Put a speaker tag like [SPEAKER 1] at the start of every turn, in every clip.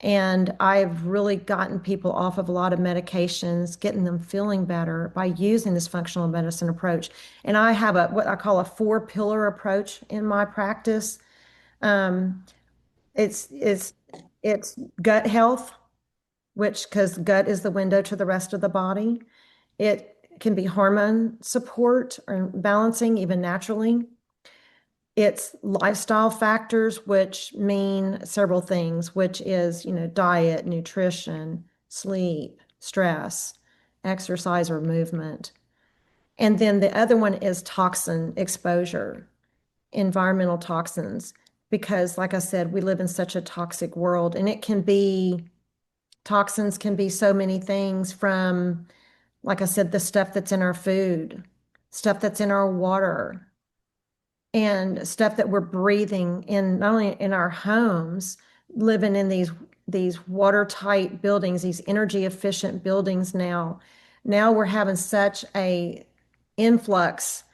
[SPEAKER 1] And I've really gotten people off of a lot of medications, getting them feeling better by using this functional medicine approach. And I have what I call a four-pillar approach in my practice. Um, it's it's gut health, which because gut is the window to the rest of the body. It can be hormone support or balancing even naturally. It's lifestyle factors, which mean several things, which is, diet, nutrition, sleep, stress, exercise or movement. And then the other one is toxin exposure, environmental toxins, because like I said, we live in such a toxic world and toxins can be so many things from, like I said, the stuff that's in our food, stuff that's in our water, and stuff that we're breathing in, not only in our homes, living in these watertight buildings, these energy efficient buildings now. Now we're having such a influx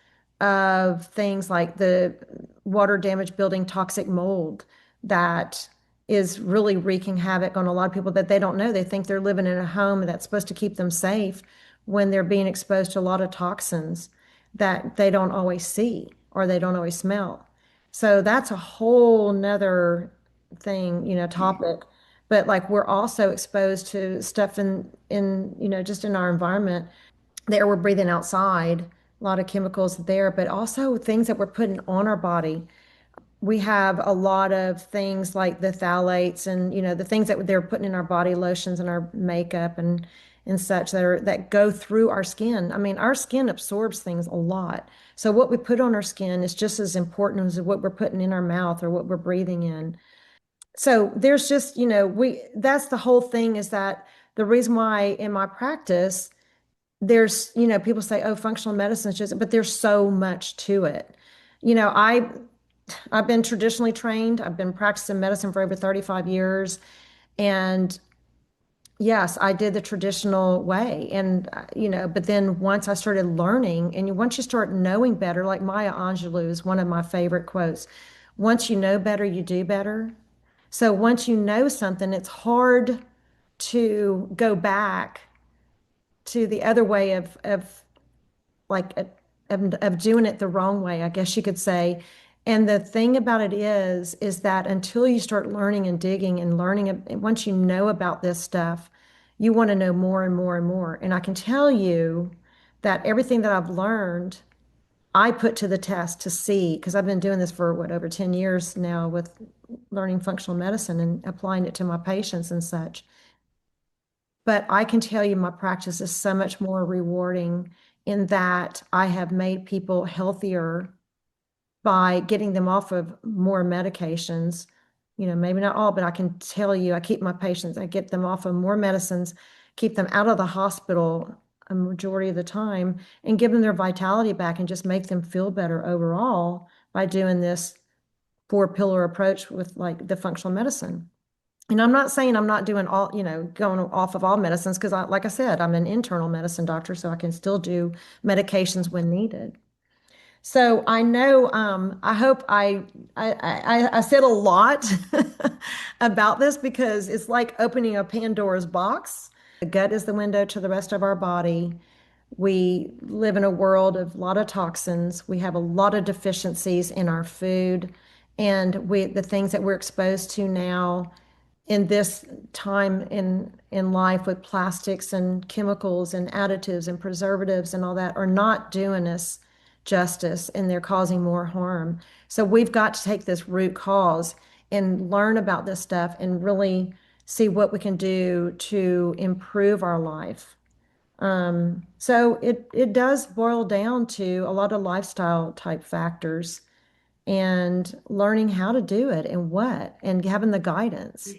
[SPEAKER 1] of things like the water damage building toxic mold that is really wreaking havoc on a lot of people that they don't know. They think they're living in a home that's supposed to keep them safe when they're being exposed to a lot of toxins that they don't always see or they don't always smell. So that's a whole nother thing, topic. But like we're also exposed to stuff in just in our environment, the air we're breathing outside, a lot of chemicals there, but also things that we're putting on our body. We have a lot of things like the phthalates and the things that they're putting in our body lotions and our makeup and such that go through our skin. I mean, our skin absorbs things a lot. So what we put on our skin is just as important as what we're putting in our mouth or what we're breathing in. So there's just, we that's the whole thing is that the reason why in my practice there's, people say, oh, functional medicine is just, but there's so much to it. You know, I I've been traditionally trained. I've been practicing medicine for over 35 years. And yes, I did the traditional way. And, but then once I started learning, and once you start knowing better, like Maya Angelou is one of my favorite quotes, once you know better, you do better. So once you know something, it's hard to go back to the other way of like of doing it the wrong way, I guess you could say. And the thing about it is that until you start learning and digging and learning, once you know about this stuff, you want to know more and more and more. And I can tell you that everything that I've learned, I put to the test to see, because I've been doing this for what, over 10 years now with learning functional medicine and applying it to my patients and such. But I can tell you my practice is so much more rewarding in that I have made people healthier by getting them off of more medications. Maybe not all, but I can tell you, I keep my patients, I get them off of more medicines, keep them out of the hospital a majority of the time, and give them their vitality back and just make them feel better overall by doing this four-pillar approach with like the functional medicine. And I'm not saying I'm not doing all, going off of all medicines because like I said, I'm an internal medicine doctor, so I can still do medications when needed. So I know, I hope I said a lot about this because it's like opening a Pandora's box. The gut is the window to the rest of our body. We live in a world of a lot of toxins. We have a lot of deficiencies in our food, and the things that we're exposed to now in this time in life with plastics and chemicals and additives and preservatives and all that are not doing us justice and they're causing more harm. So we've got to take this root cause and learn about this stuff and really see what we can do to improve our life. So it does boil down to a lot of lifestyle type factors and learning how to do it and what and having the guidance.